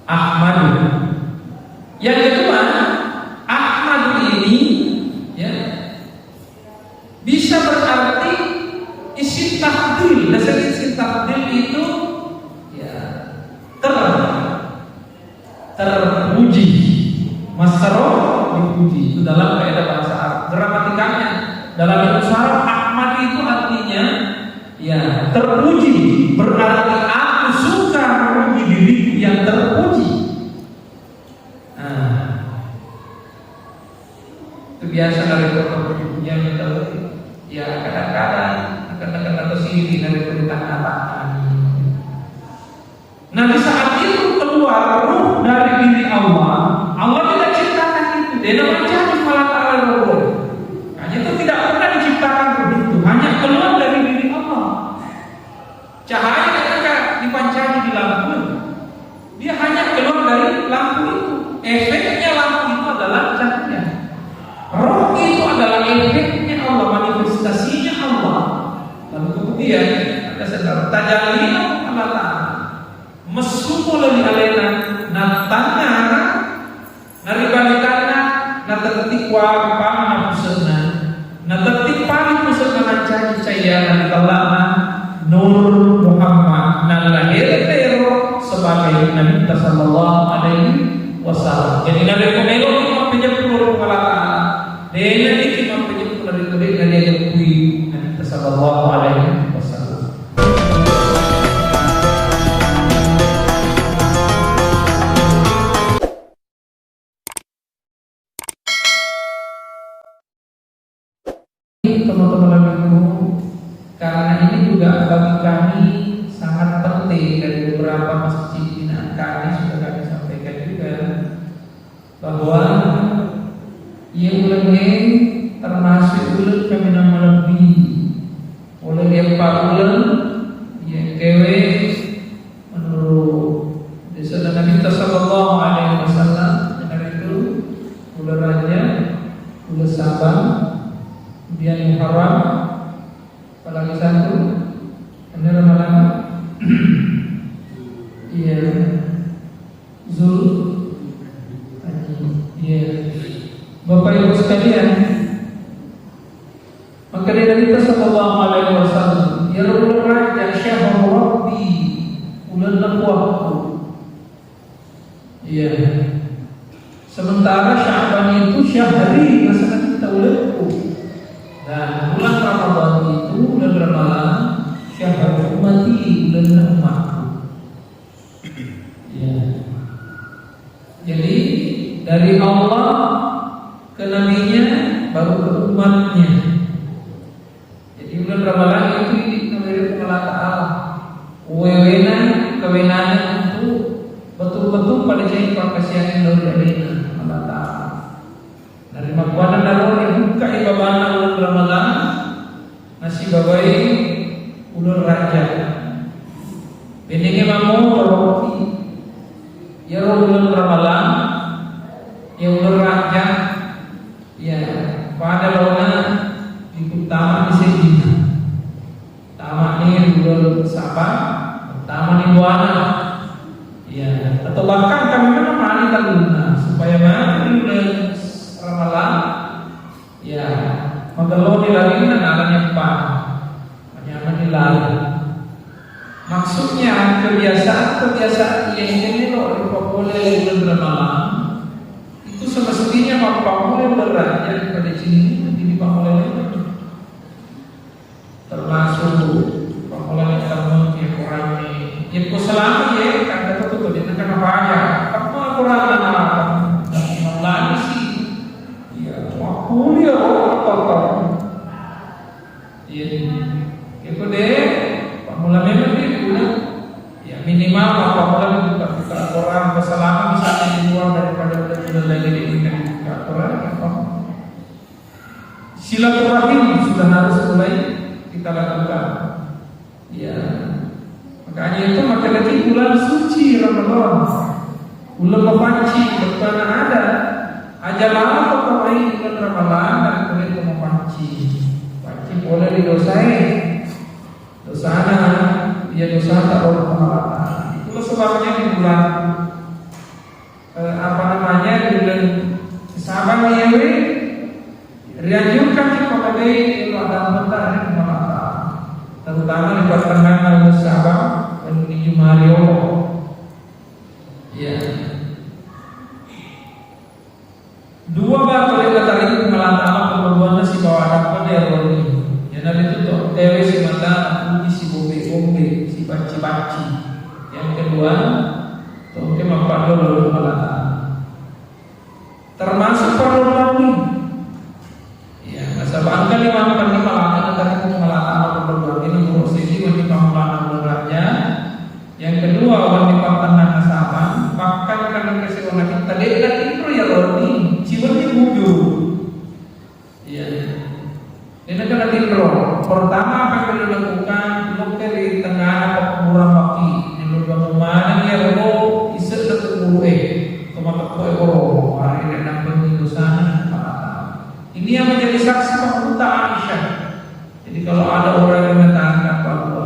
Ahmadu. Yang kedua, Ahmadu ini ya bisa berarti isim tafdil. Dasar isim tafdil itu ya terpuji, masroh dipuji. Itu dalam kaidah bahasa Arab. Gramatikanya dalam bahasa Arab, Ahmad itu artinya ya terpuji, berarti aku suka memuji diriku yang terpuji. Nah, itu biasa dari puji-pujian yang terpuji. Ya kadang-kadang akan tersinggung dari perkataan. Nah, di saat itu keluar ruh dari diri Allah. Allah tidak ciptakan itu. Dia tidak mencari malah ta'ala ruh. Hanya itu tidak pernah diciptakan begitu. Hanya keluar dari diri Allah. Cahaya ketika dipancarkan di lampu, dia hanya keluar dari lampu itu. Efeknya lampu itu adalah cahaya. Roh itu adalah efeknya Allah, manifestasinya Allah. Lalu kemudian ada sedar tajallina Allah Ta'ala. Meskipun lebih alena natanya naribalikanna natatikwa pamna pusana natatik pusana nacaji cahaya nalama Nur Muhammad nalahir tero sebagai Nabi sallallahu alaihi wasallam. Jadi Nabi Kumelo itu penyempurna pengalatan. Dia itu penyempurna dari dia Nabi sallallahu alaihi wasallam. Teman-teman Nabiku, karena ini juga bagi kami sangat penting. Dari beberapa masjid binaan kami sudah kami sampaikan juga bahwa ia ulangnya termasuk ulang kami nama lebih ulang yang ulang yang kewe menurut desa Nabi sallallahu alaihi wasallam. Dengan itu ulang raja, ulang Sabang, kemudian Muharram, apalagi satu ini Ramadan, iya Zul, iya Bapak Ibu sekalian, maka dari Nabi sallallahu alaihi wasallam, ya Rabbul Raja syahrul Rabbi, ulan waktu, iya. Sementara Sya'ban itu syahri, masalah kita ulanku. Dan bulan Ramadan itu bulan Ramadan syahrul ummati, bulan umatku. Ya. Jadi dari Allah ke nabinya baru ke umatnya. Jadi bulan Ramadan itu dari Allah Ta'ala. Kewenangan itu betul-betul pada jadi perkasihan dari Allah Ta'ala. Dari makwanan darah yang buka ibabana bulan Ramadan nasi babai ulur raja benenge mamu berwakti ya bulan Ramadan ya ulur raja ya pada launa ikut taman di sini taman ini bulan Sabang taman di Buana ya atau bahkan kami mana mari taluna supaya mana bulan Ramadan ya magalo nilai nanalanya pa hanya menilai maksudnya kebiasaan yang ini loh populer bulan Ramadan itu semestinya populer berat pada sini di populer itu termasuk populer yang kurang itu selama ya kan betul dia kan apa aja apa kurang lagi sih kuliah apa iya itu deh pemula memang dia bilang ya minimal pemula buka Quran keselama misalnya di luar daripada udah lagi buka Quran silaturahim sudah harus mulai kita lakukan ya makanya itu maka lagi bulan suci Ramadan bulan mepanci berkana ada aja lama kok kemarin bulan Ramadan dan kemudian mau panci boleh didosain dosana dia dosa tak boleh pengalatan. Itulah sebabnya di bulan pagdolo Allah. Termasuk perlu ya, sabang kali makan ni malaka antara malaka perlu ini prosesi wanita pamulana mulanya. Yang kedua wanita tenang asapan, bahkan karena keseruan kita dia itu ya roti, ciwani bujur. Ya. Ini kan intro. Pertama apa yang perlu dilakukan? Lu di tengah pemurah baki, lu bangunan ya lo isek satu guru kemana ekor, hari ini nampak dosa. Ini yang menjadi saksi fakta Aisyah. Jadi kalau ada orang yang mengatakan bahwa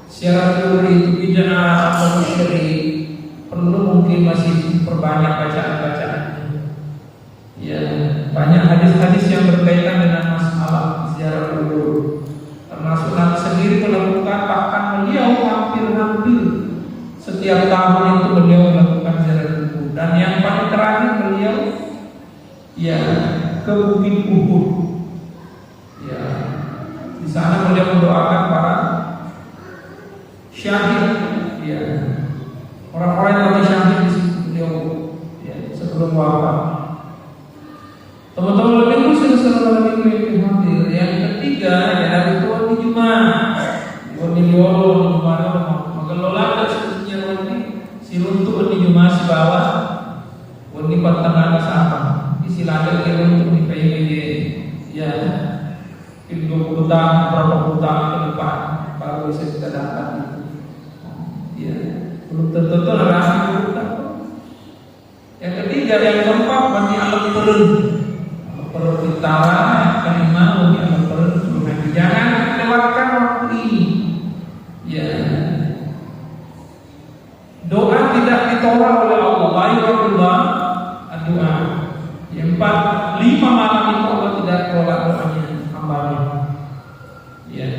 syarat teori itu bid'ah atau syirik, perlu mungkin masih perbanyak bacaan-bacaan. Ya, banyak hadis-hadis yang berkaitan dengan masalah ziarah kubur. Termasuk Nabi sendiri melakukan, bahkan beliau hampir-hampir setiap tahun itu beliau melakukan ziarah kubur. Dan yang paling terakhir beliau ya ke Bukit Uhud. Ya, di sana beliau mendoakan para syahid, ya, orang-orang yang mati syahid di situ beliau ya, sebelum wafat. Teman-teman lebih khusus selalu lebih hadir. Yang ketiga ya hari Tuhan di Jumat. Di Liolo di Jumat mengelola sebetulnya ini si runtuh di Jumat si bawah. Di pertengahan sama. Istilahnya dia untuk di PIBD ya. Di 20 tahun berapa puluh tahun ke depan baru bisa kita dapat itu. Ya, belum tentu yang ketiga, yang keempat bagi alam perlu kita kelima bagi alam perlu jangan lewatkan waktu ini. Ya, doa tidak ditolak oleh Allah. Baiklah doa. Yang 5 malam itu Allah tidak tolak doanya hamba-Nya. Ya.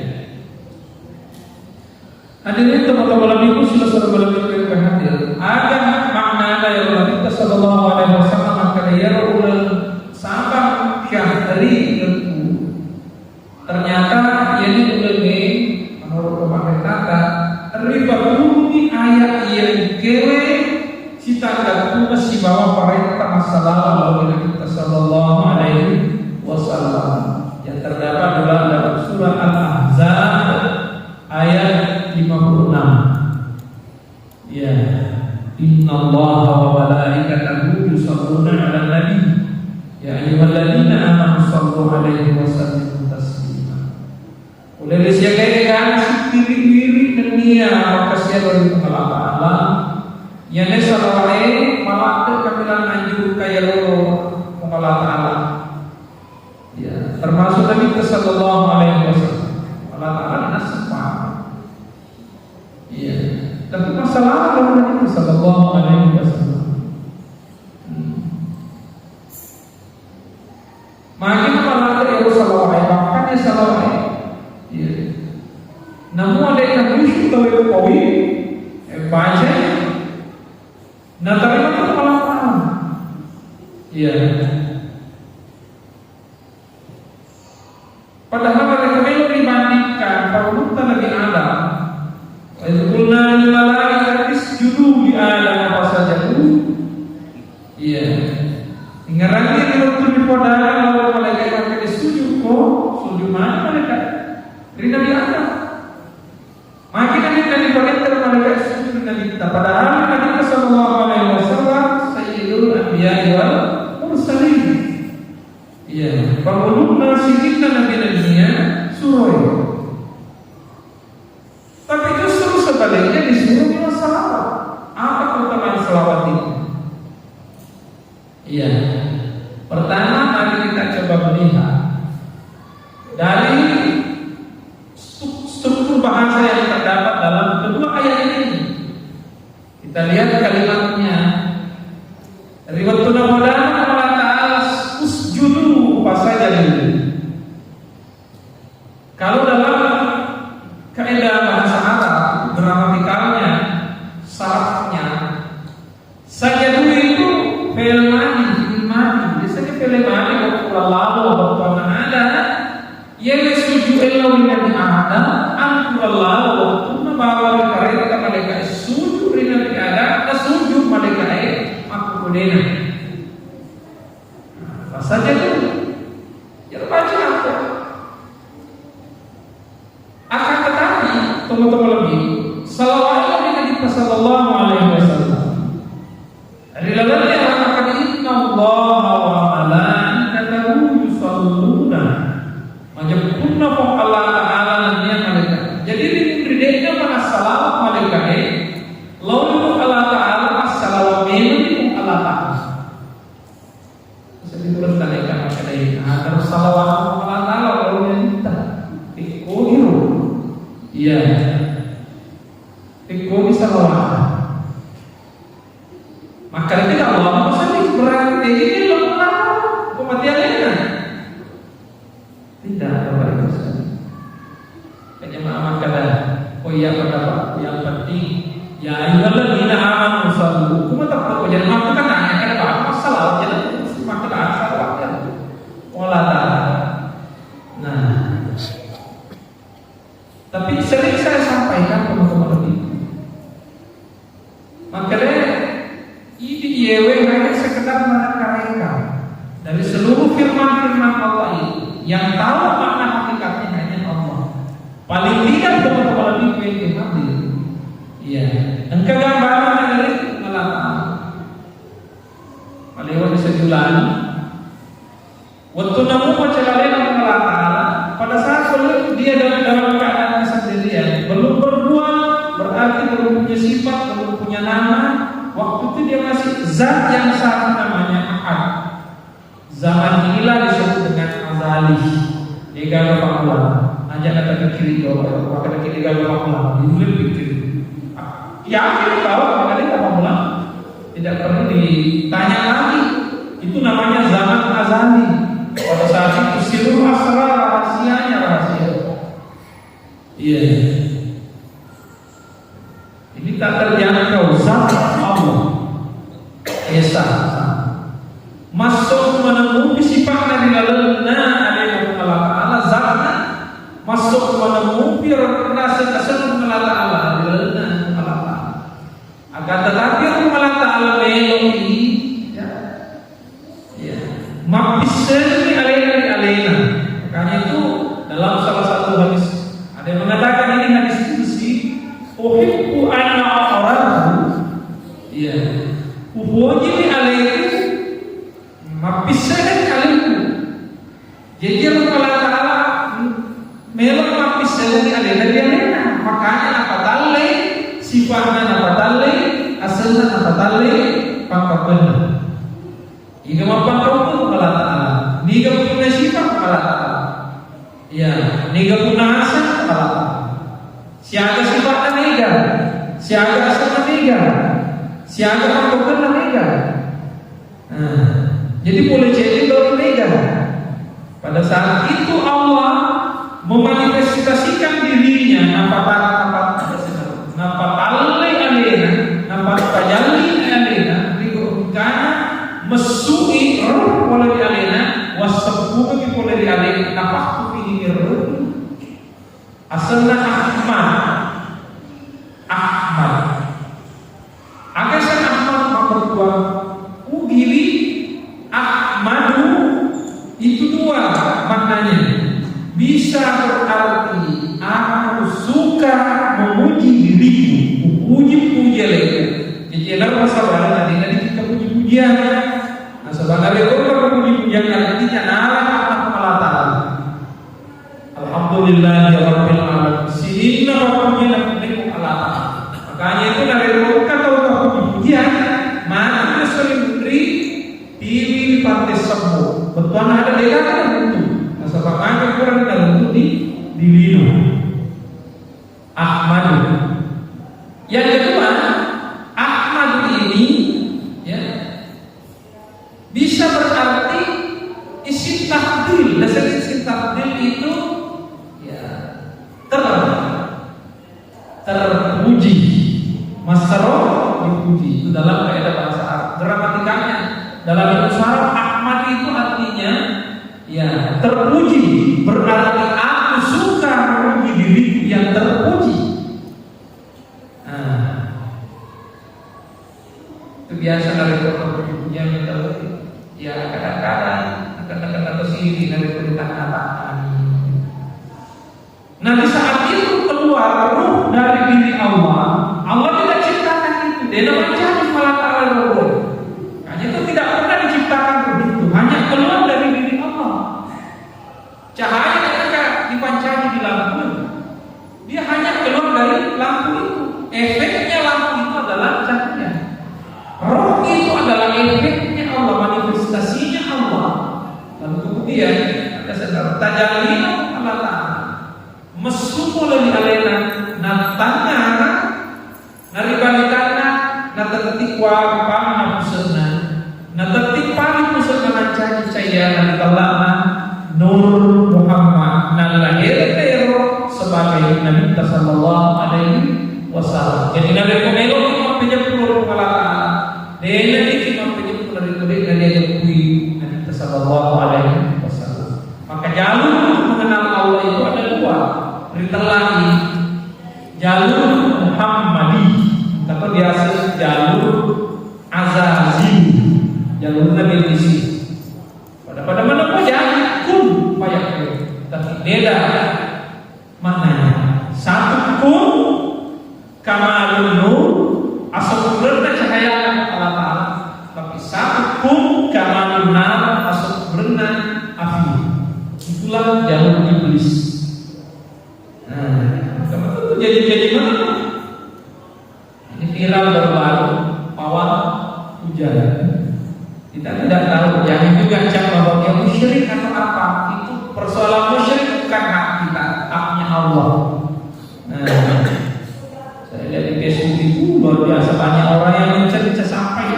Hadirin teman-teman ibu sudah berlebih hadir. Ada makna yang Nabi sallallahu alaihi wasallam akan yarul sabang syahri itu. Ternyata ini ulama menurut pemahaman kata ribabuni ayat yang kewe cita kata masih bawa perintah masalah Nabi sallallahu alaihi wasallam yang terdapat dalam surah Al-Ahzab ayat 56. Ya, innallaha wa malaikatahu yusholluna 'alan nabi ya ayyuhalladzina amanu shallu 'alaihi wa sallimu taslima. Oleh disiagakan diri dunia maka siapa dari Allah yang salawat malaikat kamilan anjur kaya lo Allah Taala. Ya, termasuk Nabi sallallahu alaihi wasallam. Allah Taala nasabah. Iya, tapi masalah Nabi sallallahu alaihi wasallam. Makin malah dari sallallahu alaihi bahkan dia sallallahu alaihi. Iya. Namun ada yang musyrik atau kawi baca nah terima malah paham. Iya. Padahal mereka belum dibandingkan kalau lebih ada. Qulna lil malaikati isjudu li Adam apa saja itu. Iya. Ingat lagi waktu dipodakan oleh malaikat mereka disujud kok, sujud mana mereka? Dari Nabi Adam. Maka Nabi diperintah malaikat sujud Nabi kita. Padahal Nabi sallallahu alaihi wasallam sayyidul anbiya wal mursalin. Iya. Pemulung sidikna nabi-nabinya suroi. Tapi justru sebaliknya disuruh kita salawat. Apa keutamaan salawat itu? Iya. Pertama, mari kita coba melihat dari struktur bahasa yang terdapat dalam kedua ayat ini. Kita lihat kalimatnya. Riwayatun Nawawi Allah Ta'ala usjudu fasajadu. Kalau dalam kaidah bahasa Arab gramatikalnya syaratnya sajadu itu fi'il madhi biasanya fi'il madhi waktu waktu ada yang sujud illa lillahi ada anqullahu waktu bawa mereka malaikat sujud lillahi ada sujud malaikat dena. Apa saja itu? Ya baca apa? Akan tetapi teman-teman lebih salawat Nabi sallallahu alaihi wasallam. Dari lalanya mengatakan inna Allah wa malaikatahu yusalluna. Majapuna pun Allah Taala nantinya malaikat. Jadi diberinya pada salawat malaikat. Lalu Allah Taala as-salawat memang Allah Taala. Bisa dituliskan ikan macam ini. Terus salawat Allah Taala lalu minta. Ikohiru. Iya. Ikohi salawat. Maka tidak Allah maksudnya berarti ini lemah kematiannya. Tidak berbalik sekali. Kejemaah maka oh iya pada yang penting ya ayyuhalladzina amanu sallu. Kuma tak perlu jadi mampu kan hanya ada apa salah jadi semakin salah ya. Wala ta'ala. Nah. Tapi sering saya sampaikan teman-teman itu. Makanya ini yewe hanya sekedar menerka-reka dari seluruh firman-firman Allah ini yang tahu makna hakikatnya hanya Allah. Paling tidak teman-teman lebih penting hadir. Iya. Engkau gambaran dari Allah. Paling bisa diulangi. Waktu namu pacaran Allah Taala pada saat dia dalam keadaan kesendirian, belum berbuat, berarti belum punya sifat, belum punya nama. Waktu itu dia masih zat yang sama namanya Ahad. Zaman inilah disebut dengan azali. Ega pamula. Aja kata ke kiri bawah, kata kiri bawah pamula. Diulik pikir. Yakin bahwa kata pamula tidak perlu ditanya lagi. Itu namanya zaman azali. Pada saat itu seluruh asrar rahasianya rahasia. Iya. Ini tak terjangkau zat Allah. Esa. Masuk menemui sifat dari lalana alaihi Allah Taala zatna. Masuk menemui rasa-rasa Allah Taala lalana Allah Taala. Akan tetapi Allah Taala melodi ya. Ya. Mabisani alaina. Makanya itu dalam salah satu hadis ada yang mengatakan ini hadis kursi uhibbu an a'rafu. Iya. Uhibbu alaikum mabisani alaikum. Jadi Allah Taala memang mabisani alaina. Makanya apa talai sifatnya apa talai asalnya apa talai pangkapan. Jika mapangkau pun Allah Taala. Jika punya sifat Allah Taala. Ya, jika punya asal Allah Taala. Siaga sifatnya mega, siaga asalnya mega, siaga pangkapan mega. Jadi boleh jadi dari mega. Pada saat itu Allah memanifestasikan dirinya nampak alai alena, nampak tajalli alena, dikatakan mesui roh oleh di alena wasabu bagi oleh di alena nafsu fihi roh asalna Ahmad agasan Ahmad mempertua ugili Ahmadu itu dua maknanya bisa berarti aku suka memuji diriku puji lagi jadi dalam masalah tadi kita puji-pujian. Nah, sebenarnya kalau puji-pujian artinya Allah Taala. Alhamdulillahirabbil alamin. Sehingga pujian kepada Allah Taala. Makanya itu dari kata puji-pujian, mana sering beri diri pantai semua. Betul ada dekat itu. Nah, sebabnya kurang dalam itu di lino. Ahmad. Yang kedua, Ahmad ini ya bisa berarti isim tafdil. Dasar isim tafdil itu ya terpuji, masroh dipuji. Itu dalam kaidah bahasa Arab. Gramatikanya dalam bahasa Arab Ahmad itu artinya ya terpuji, berarti aku suka memuji diriku yang terpuji. Itu biasa dari yang kita ya kadang-kadang kata-kata sini dari perkataan. Nah di saat itu keluar ruh dari diri Allah, Allah tidak ciptakan itu. Dia namanya cahaya malah ta'ala roh. Hanya itu tidak pernah diciptakan begitu, hanya keluar dari diri Allah. Cahaya ketika dipancarin di lampu, dia hanya keluar dari lampu itu. Efeknya lampu itu adalah cahaya. Roh itu adalah efeknya Allah, manifestasinya Allah. Lalu kemudian ada saudara tajallina Allah Ta'ala mesumul li alena natanga naribalitana natatikwa pamna pusana natatikpa pusana mancaji cahaya nalama Nur Muhammad nalahir tero sebagai Nabi sallallahu alaihi wasallam. Jadi Nabi Komelo itu penyempurna Allah. Dia itu penyempurna dari Nabi sallallahu alaihi wasallam. Maka jalur mengenal Allah itu ada dua. Ritalahi jalur Muhammadi atau biasa jalur Azazi, jalur Nabi Isa. Pada mana saja kun payah, tapi beda maknanya. Satu kun kamalun nur asal-usulnya cahaya Allah Ta'ala, tapi satu kun kamalun nar asal-usulnya afi. Itulah jalur iblis. Nah, kamu jadi mana? Ini viral baru pawang hujan. Kita tidak tahu, jangan juga cak bahwa dia musyrik atau apa. Itu persoalan musyrik bukan hak kita, haknya Allah. Nah, saya lihat di Facebook itu luar biasa banyak orang yang mencerita sampai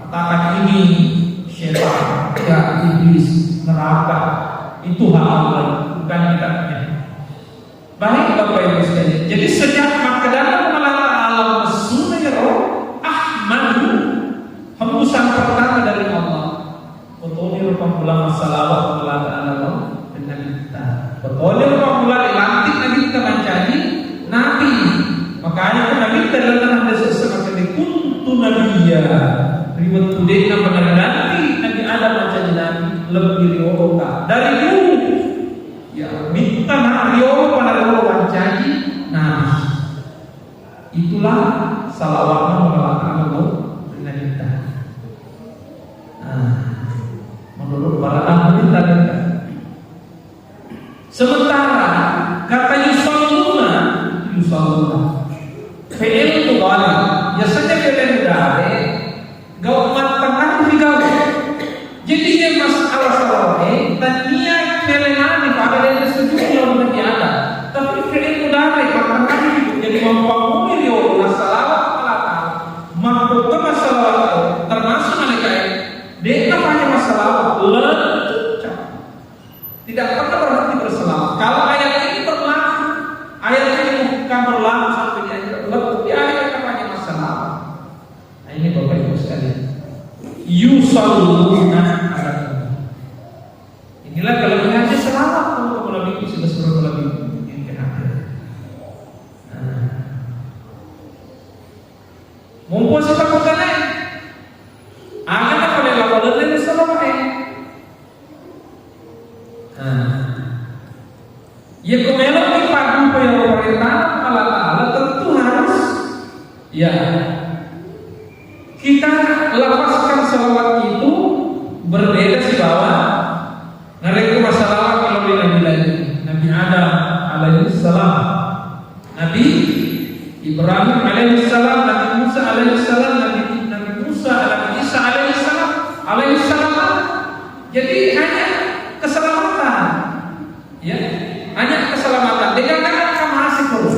katakan ini syaitan, ya iblis, neraka. Itu hak Allah, bukan kita punya. Baik Bapak Ibu sekalian. Jadi sejak maka dalam Allah Ta'ala Rasulullah Ahmadu hembusan pertama dari Allah. Betul rumah masalah Allah Ta'ala dengan kita. Betul rumah dilantik Nabi kita mencari Nabi. Makanya Nabi kita dalam ada sesuatu yang kuntu Nabiya. Riwayat tudek nama Nabi Adam mencari Nabi lebih riwayat dari dulu. Ya minta Nabi pada orang mencari Nabi. Itulah salawatnya mengatakan Allah dengan kita. Menurut para ahli tadi. Sementara kata yusalluna fi'il mudhari ya saja fi'il mudhari gau matang fi gau. Jadi dia masalah salawat dan niat fi'ilani pada yang sujud yang tidak ada. Tapi fi'il mudhari matang jadi membangun dia salawat Allah mampu ke masalah termasuk mereka dia hanya masalah lencap tidak pernah berhenti berselawat. Kalau ayat ini berlaku, ayat ini bukan berlaku sampai di ayat tapi ayat ini hanya masalah. Nah ini Bapak Ibu sekalian, yusalluna ala nabi. Inilah kelebihannya selawat. Kalau Nabi itu sudah suruh Nabi yang kena. Mumpung kita bukan akan boleh lakukan dengan selawat. Ya kemelok di padu perintah Allah Ta'ala tentu harus ya kita lepaskan selawat itu berbeda sih bahwa mereka masalah kalau di Nabi Adam alaihi salam, Nabi Ibrahim alaihi salam, Nabi Musa alaihi salam, Nabi Musa, Nabi Isa alaihi salam. Jadi hanya keselamatan, ya, hanya keselamatan. Dengan kata masih terus.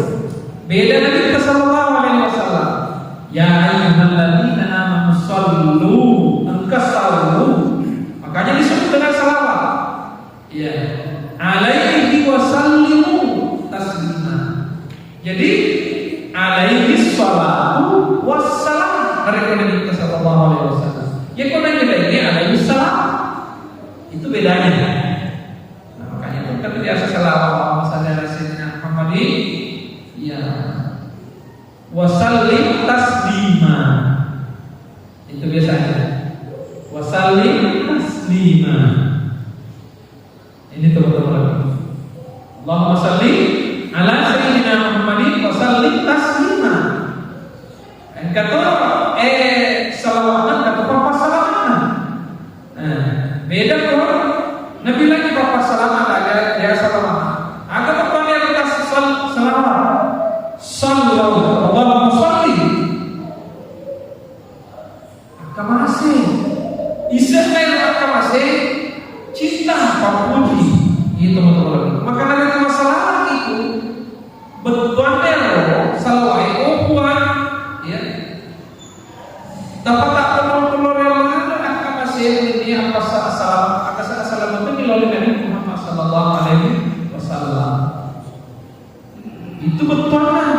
Beda Nabi sallallahu alaihi wasallam. Ya ayyuhalladzina amanu shallu engkasallu. Makanya disebut dengan salawat. Ya, alaihi wasallimu taslima. Jadi alaihi salatu wassalam dari Nabi sallallahu alaihi wasallam. Ya kalau ini alaihi salam itu bedanya. Nah, makanya itu kan biasa salawat masalah Sayyidina Muhammad ya wasallim taslima. Itu biasanya. Wasallim taslima. Ini teman-teman lagi. Allahumma salli ala sayyidina Muhammadin wa sallim taslima. Dan kata salawatan kata papa salawatan. Nah, beda kalau Nabi lagi papa salawat ada dia salawat. Ada apa yang kita salawat? Sallallahu Allahumma salli. Akamasih. Istilahnya akamasih cinta papuji. Itu teman-teman. Maka dari masalah itu betul-betul salawat kuat ya. Dapat tak perlu yang mana akamasih ini apa salam itu melalui Nabi Muhammad sallallahu alaihi wasallam. Itu betul lah.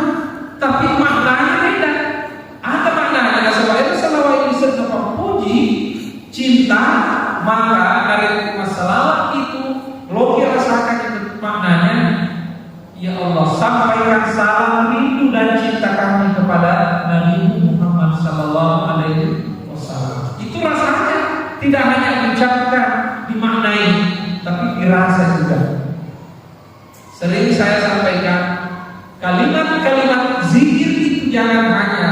Tapi maknanya beda. Ada maknanya sebagai salawat itu sebagai puji, cinta, maka dari masalah itu logi rasakan itu maknanya ya Allah sampaikan salam rindu dan cinta kami kepada Nabi Muhammad sallallahu alaihi wasallam. Itu rasanya tidak hanya diucapkan, dimaknai, tapi dirasa juga. Sering saya sampaikan kalimat-kalimat zikir itu jangan hanya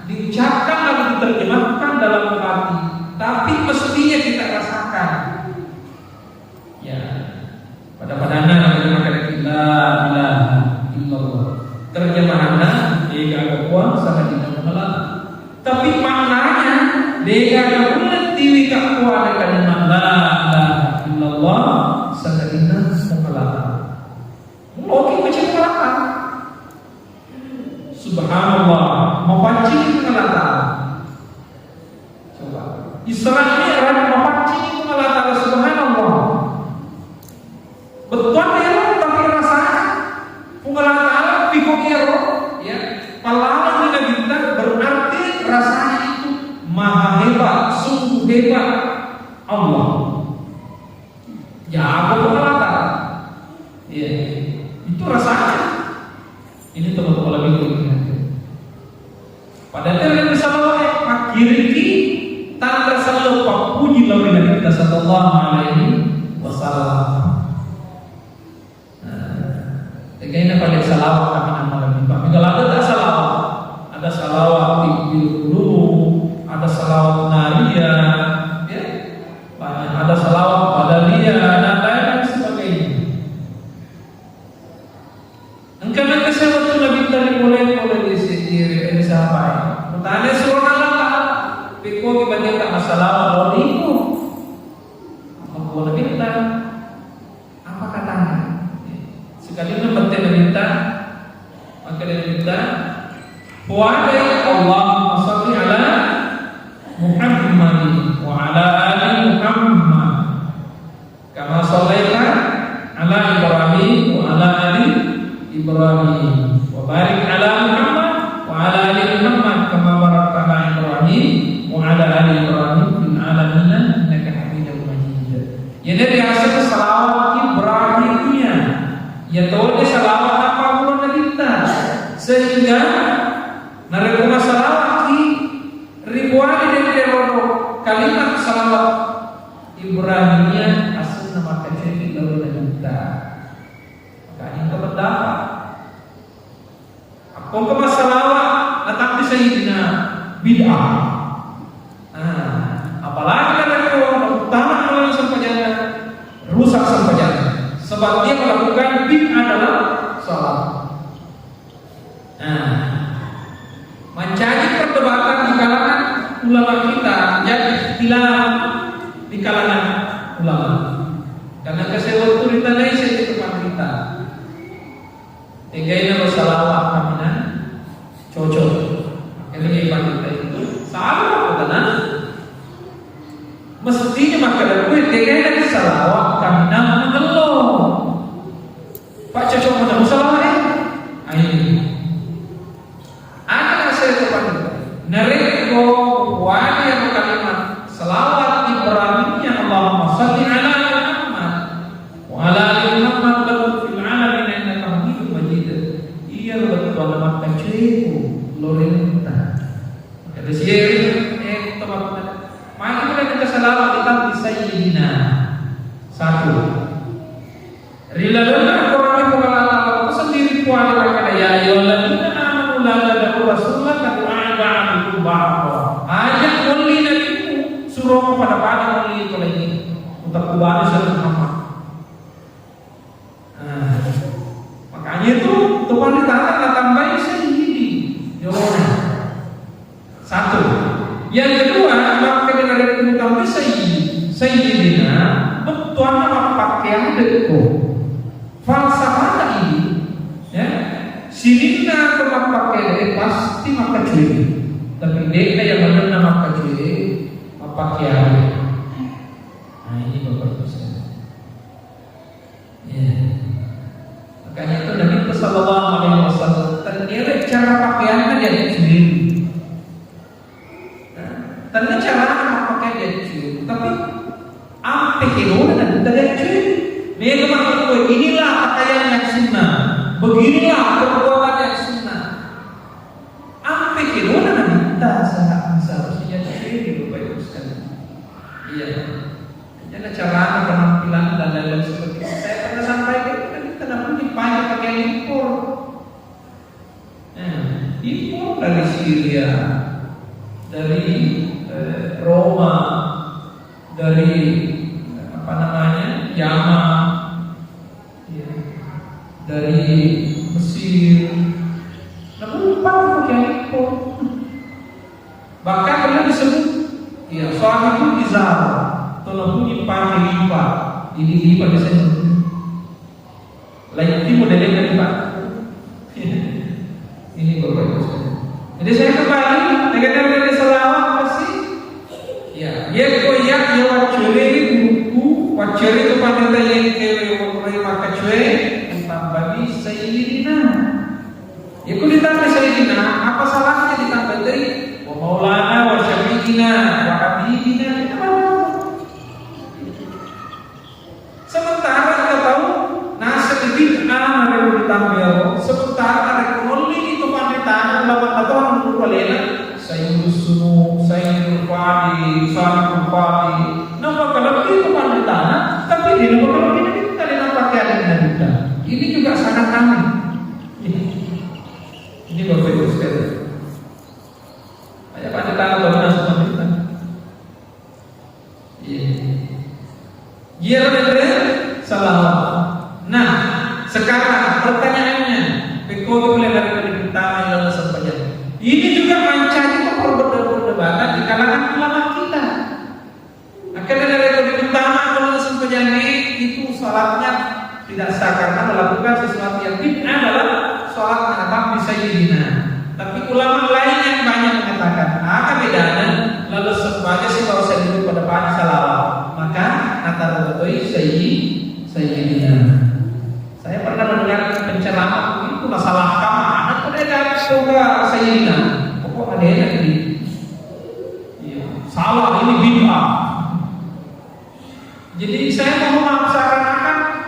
diucapkan lalu diterjemahkan dalam hati, tapi mestinya kita rasakan. Ya, pada namanya la ilaha illallah. Terjemahannya ega kuat sangat tidak menolak. Tapi maknanya ega tiwi ka kuat kalimat la ilaha illallah sangat tidak menolak. Oke, macam apa? Subhanallah, mapancing menolak. Coba. Isra'nya orang mapancing menolak subhanallah. Betul ya, tapi rasanya pengelolaan pikir ya, pahlawan kita berarti rasanya itu maha hebat, sungguh hebat Allah. Ya, apa pengelolaan? Ya, itu rasanya. Ini teman-teman lebih ingat. Pada yang disalawat makiriki tanda selalu papuji lawan Nabi kita sallallahu alaihi wasallam. Kayaknya pada salawat kami nama lagi Pak. Kalau ada salawat, ada salawat dulu, ada salawat naria, ya, ada salawat badaliyah, dan lain sebagainya. Engkau nak kesewat tu Nabi tadi boleh di sahabat. Bertanya surah Allah, pikir bagi tak masalah lawan itu. Apa boleh kita? Apa katanya? Sekali penting meminta, maka dia minta wahai Allahumma shalli ala Muhammadin wa ala ali Muhammad kama shallaita ala Ibrahim wa ala ali Ibrahim wa barik ala Muhammad wa ala ali Muhammad kama barakta ala Ibrahim wa ala ali Ibrahim fil alamin innaka Hamidum Majid. Jadi hasil salawat Ibrahimnya ya tahu salawat apa pun kita sehingga narikuma salawat ribuan dari kalimat salawat Ibrahimnya asal nama kecil lalu kita makanya kependapat apa ke salawat letak di Sayyidina bid'ah. Apalagi kalau utama kalau sampainya rusak sampainya sebab dia melakukan bid'ah dalam salat. Mencari perdebatan di kalangan ulama kita jadi ikhtilaf di kalangan ulama. Karena kesewat itu ditandai di tempat kita. Tinggalnya bersalawat kaminan cocok. Ini iman kita itu salah karena mestinya maka dari tinggalnya salawat kaminan mengeluh. Pak cocok mana salawat ini? Ada saya tempat kita. Nereko wali yang kalimat salawat Ibrahimnya Allahumma shalli ala Muhammad wa ala ali Muhammad fil alamin innaka Hamidum Majid. Iya betul nama kecilku lorenta. Kata saya maka kita salawat kita sayyidina. Satu. Rilalana Quran Allah sendiri kuali kata ya ayyuhalladzina amanu la tad'u rasulan tad'u ba'dukum ba'd. Ayat muli nabiku suruh pada muli kalau ini untuk kubah Muhammad. Makanya itu Tuhan ditanya tambahin sayyidi. Jawabannya. Satu. Yang kedua, maka dengan tambah sayyidina betul nama pakaian itu. Falsafah ini, ya, sinina kalau pakai pasti maka cuy. Tapi dia yang benar nama cuy, pakaian. Nah ini bapak ibu. Ya. Makanya itu Nabi Sallallahu Alaihi Wasallam ternyata cara pakaiannya dia sendiri. Ternyata cara pakai dia sendiri. Tapi apa yang dan tidak cuy. Mereka maksud inilah pakaian yang sunnah, beginilah perbuatan yang sunnah. Apa yang kita seharusnya jadi Bapak Ibu sekalian. Iya. Jadi cara penampilan dan lain-lain seperti itu. Saya pernah sampaikan kita tidak punya banyak pakaian impor. Impor dari Syria, dari Roma, dari apa namanya Yaman, ya, dari Mesir, namun pakaian impor. Bahkan pernah disebut, ya soal itu izar, tolong punya pakai lipat, ini lipat biasanya. Lain itu modelnya lipat. Ini bapak ibu. Jadi saya kembali dengan selawat pasti, ya, dia koyak dia wacuri buku, wacuri itu pada yang kemudian maka cuy, tambah sayyidina. Ya kalau ditambah sayyidina, apa salahnya ditambah dari Maulana wa Syafi'ina wa Habibina? Sementara kita tahu nasib bid'ah mereka ditambah. Sementara rekomuli itu panitan lawan atau menurut Sayyidus Sumu, Sayyidul Fadi, Sayyidul Fadi. Nama kalau itu panitan, tapi di nama kalau ini kita dengan pakaian yang muda. Ini juga sangat aneh. Ini bapak ibu sekalian. Ada panitan atau mana seperti itu? Iya benar, salah. Nah, sekarang pertanyaannya, Beko boleh dari pertama yang sampaikan. Ini juga mencari perdebatan di kalangan ulama kita. Akhirnya dari pertama kalau sampaikan itu salatnya tidak sah karena melakukan sesuatu yang bid'ah adalah salat menatap sayyidina. Tapi ulama lain yang banyak mengatakan, apa bedanya? Lalu sebagai si kalau saya duduk pada pagi salawat, maka antara betul sayyidina. Saya pernah mendengar penceramah itu masalah kamar. Anak ada semoga sayyidina. Pokok ada yang ini. Salah ini bid'ah. Jadi saya mau memaksakan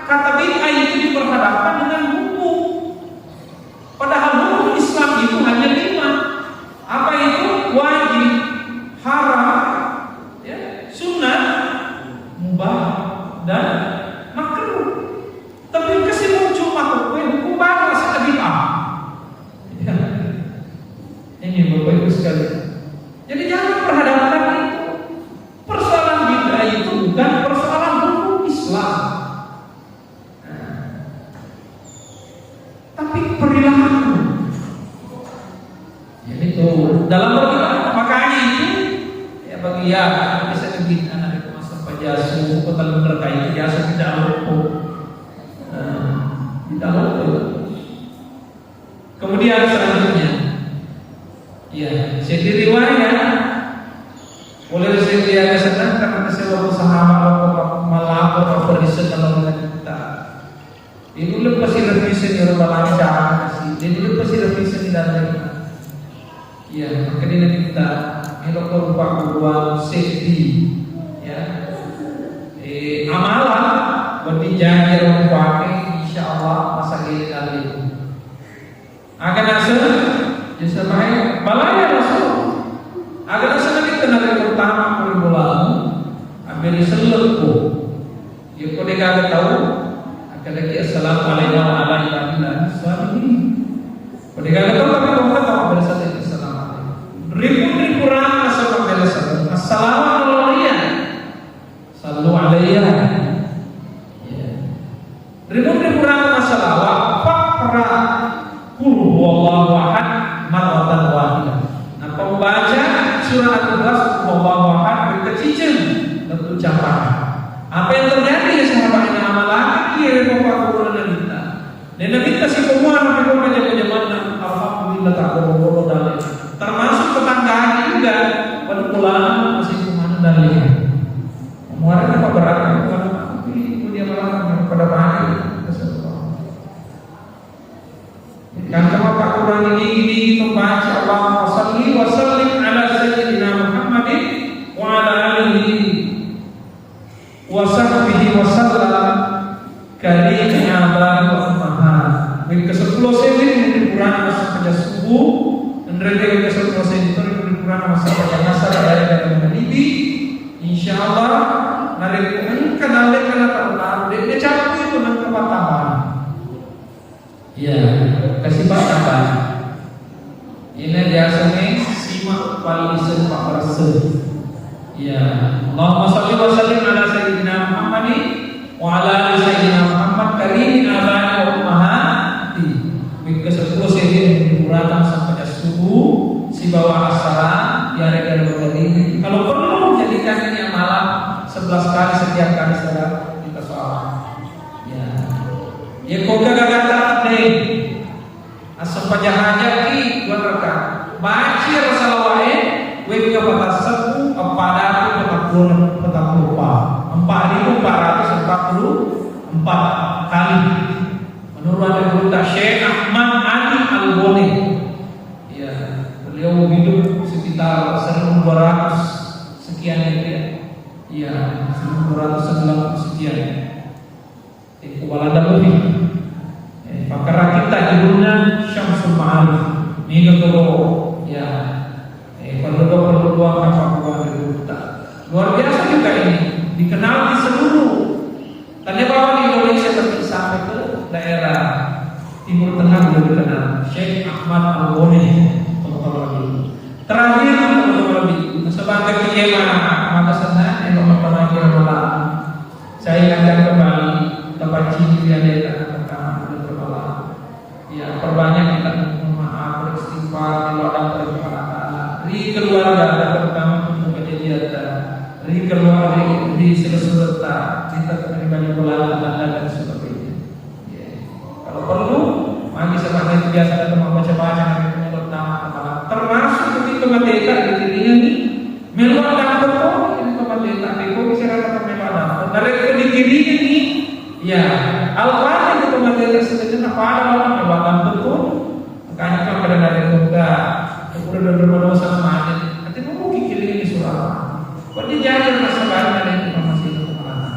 kata bid'ah itu diperhadapkan dengan hukum. Padahal hukum Islam itu hanya 5. Apa itu? Wajib, haram, ya, sunnah, mubah, dan makruh. Tapi kasih muncul hukum baru masalah bid'ah. Ya. Ini bapak ibu sekalian. Jadi jangan perhadapkan itu. Persoalan bid'ah itu bukan persoalan hukum Islam. Tapi perilaku. Ya itu dalam bagaimana makanya itu ya bagi ya bisa bikin anak itu masa pajasu kalau terkait jasa tidak lupa. Tidak lupa. Kemudian selanjutnya, ya saya diriwayat oleh saya senang karena saya sahabat melapor berisi dalam kita. Ini dulu pasti revisi di rumah lancar sih. Jadi dulu pasti revisi di dalam. Ya, makanya kita elok berupa safety, ya. Amalan berjanji orang pakai, insya Allah masa ini kali. Akan hasil, jadi sampai balanya Rasul. Akan hasil kita nak dari selebku. Ya kau dengar tahu, akan lagi assalamualaikum warahmatullahi wabarakatuh. Kau dengar tahu tapi kau tak tahu pada saat itu assalamualaikum. Ribu rahmat sama pada saat assalamualaikum. Sallu alaiya. Ribu rahmat salawat. Fakra kul huwallahu ahad marratan wahidah. Nah, pembaca surah Al-Ikhlas huwallahu ahad berkecicil tentu campur. Apa yang terjadi ya sahabat yang amalaki ya bapak guru dan kita. Dan kita si pemuan apa yang baca bagaimana alhamdulillah tak bobo dalil. Termasuk tetangga juga penularan masih kemana dalil. Pemuan apa berat bukan tapi dia malah pada bahaya. Kan sama Pak Quran ini membaca Allahumma shalli wa sallim ala sayyidina Muhammadin wa ala alihi wa sahbihi wa sallam karim abadi wa ummahat. Baik ke-10 sini di Quran masa pada subuh dan dari ke-10 sini di Quran masa pada asar dari Nabi. Insyaallah nari ke dalil kana taala dia capek itu nang tambahan. Ya, kasih tambahan. Ini biasanya simak palisan Pak Rasul. Ya, Allahumma shalli wa sallim ala sayyidina Muhammadin wa ala ali sayyidina Muhammad karim abadi wa ummahati. Ke-10 sini dikurangkan sampai subuh si bawah asar di hari ke-20. Kalau perlu jadikan ini malam 11 kali setiap kali saudara kita sholat. Ya. Ya kok gagah deh. Asal pajahannya ki 2 rakaat. Baca Rasulullah we ka patasaku kepada 44 4.444 kali. Menurut Dr. Syekh Ahmad Ali Al-Boni. Ya, beliau hidup sekitar 1200 sekian ya. Ya, 1290 sekian. Walada lebih. Pakar kita judulnya Syamsul Ma'arif. Ini kalau ya perlu apa luar biasa juga ini dikenal di seluruh tanda bahwa di Indonesia tapi sampai ke daerah Timur Tengah sudah dikenal Syekh Ahmad Al-Boni. Terakhir lebih sebagai kiai maka sana yang memperbaiki malam saya akan kembali tempat ciri yang ada ya perbanyak kita maaf beristighfar di ladang perjuangan di keluarga terutama untuk kejadian di keluarga di seluruh kita pribadi bola dan sebagainya. Ya. Kalau perlu mari sebagai biasa kita membaca menyebut nama termasuk ketika merdeka di dirinya ini meluangkan betul ini merdeka itu bisa katakan memang dari dirinya ini ya al-fatih itu merdeka sebenarnya pada orang meluangkan betul makanya kalau kadang-kadang juga kemudian berdosa semangat nanti mungkin kiri ini surah kok dijajar masalah dan informasi itu kemana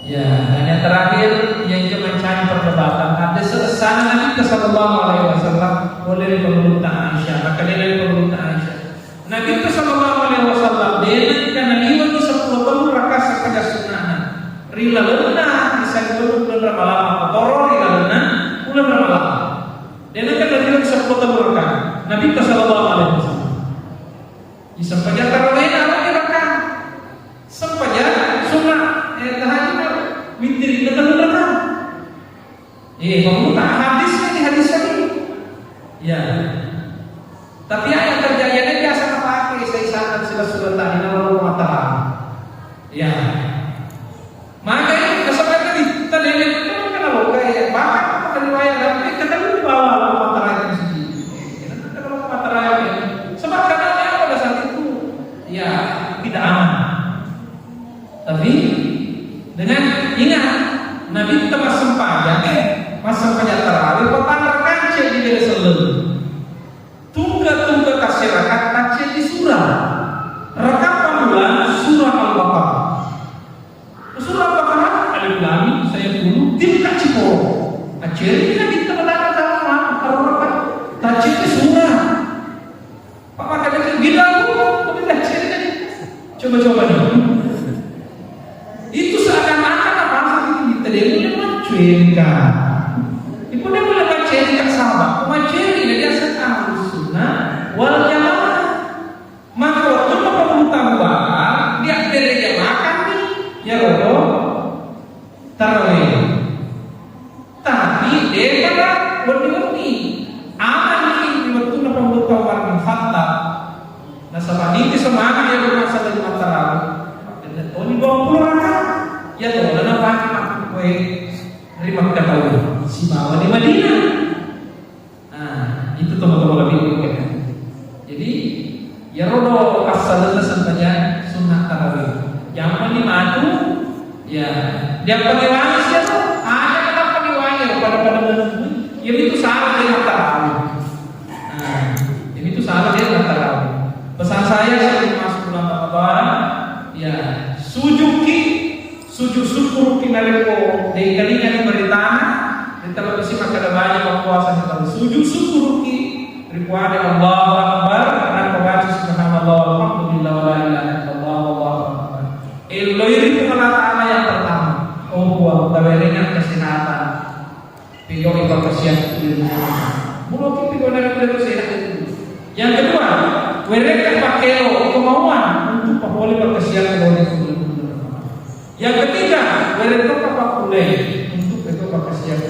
ya dan yang terakhir yang juga mencari perdebatan ada selesai Nabi Sallallahu Alaihi Wasallam boleh pemberita Aisyah maka dia dari pemberita Aisyah Nabi Sallallahu Alaihi Wasallam dia karena dia itu 10 rakaat saja sunnah rila lena bisa dulu bulan Ramadan atau rila lena bulan Ramadan dia kan dari 10 rakaat Nabi Sallallahu Alaihi Wasallam sampainya tarawih ada rakaat sampainya sunnah tahajud witir kita rakaat kamu tak hadis ini ya tapi yang terjadinya biasa pakai saya sudah tadi nama Allah ya maka ini kesempatan tadi itu kan kalau kayak bahkan riwayat tapi kita lu bawa Allah Taala itu sendiri kita kalau Allah Taala sebab katanya pada saat itu ya tidak aman tapi dengan ingat Nabi kita masa tarawih petang kancil di dalam selul tungga kasih rakaat kancil di surah rakaat pemula surah Al-Baqarah surah Al-Baqarah alif lam mim saya dulu tim kaciporo acil kita berada sama rakaat kancil di surah apa kata bilang coba nih cerita. Ibu dia boleh cerita sahabat, maceri dia sekali sunnah wal jamaah. Maka waktu pemutamuan dia dari makan nih, ya rodo tarawih. Tapi dia kata berdi aman nih di waktu pemutamuan fakta. Nah sama ini semangat yang bermasalah di tarawih. Oh ini 20 rakaat. Ya tuh, dan apa kue terima ketahui si bawa di Madinah. Nah, itu teman-teman lebih oke. Jadi, ya rodo asal sampainya sunnah tarawih. Yang paling madu, ya dia pakai wangi sih tuh. Ada kata pakai wangi pada menunggu. Ya itu salah dia tarawih. Nah, ini tuh salah dia tarawih. Pesan saya sebelum masuk bulan Ramadan, ya sujud syukur kinareko dari kalinya yang beritahan di televisi maka ada banyak puasa kita sujud syukur ki ribuan Allahu Akbar dan membaca subhanallah alhamdulillah wa la ilaha illallah wallahu akbar. Ilmu Allah Taala yang pertama, buat tawerenya kesehatan. Pigo ibadah ilmu. Mulut pigo dari kesehatan itu. Yang kedua, mereka pakai kemauan untuk boleh berkesiap boleh. Yang ketiga, mereka pakai kulai untuk itu berkesiap.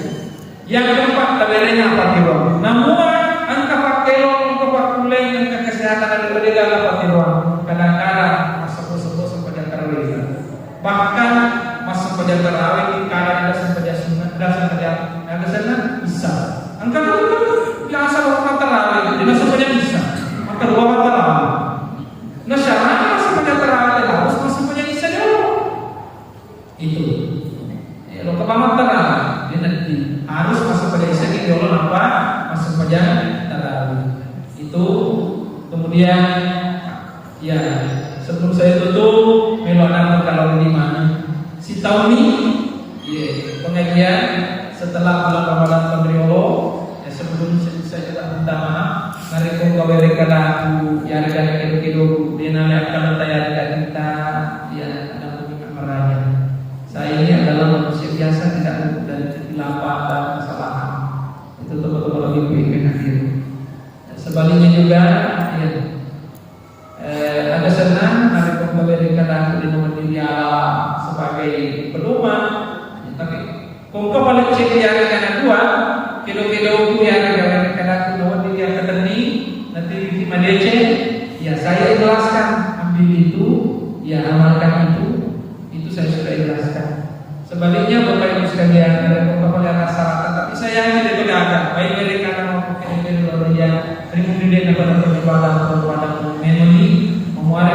Yang keempat, tawerenya apa tiruan. Namun angka pakai kulai angka kesehatan ada berbeda apa tiruan. Kadang-kadang masa sebut sampai tarawih. Bahkan masa sampai tarawih kadang ada sampai sunnah, ada sampai ada sunnah bisa. Angka itu biasa waktu tarawih, tidak sampai bisa. Maka dua waktu tarawih. Nah syaratnya masih pada tarawih harus masih punya bisa dulu. Itu. Ya lo kepamat tarawih dia nanti harus masuk pada isa dulu apa masuk pada tarawih. Itu kemudian ya sebelum saya tutup meluakan kalau di mana si tahun ini ya pengajian setelah bulan Ramadan Pandriolo ya sebelum saya juga minta maaf mari kau kawere kana aku ya ada kedo dina akan tayar kita ya ada meraya. Saya ini adalah manusia biasa tidak luput dari kesilapan dan kesalahan. Itu teman-teman lebih baik hadir. Sebaliknya juga ya ada senang hari kembali aku di nomor dia sebagai pedoman. Ya, tapi kau balik cek dia karena dua kilo-kilo dia karena aku nomor dia keteni nanti di Madece. Ya saya ikhlaskan ambil itu, ya amalkan itu saya sudah ikhlaskan. Sebaliknya Bapak Ibu sekalian ada beberapa masyarakat tapi saya tidak beragam baik dari karena maupun dari luar dia kemudian kepada penyebaran memori memuari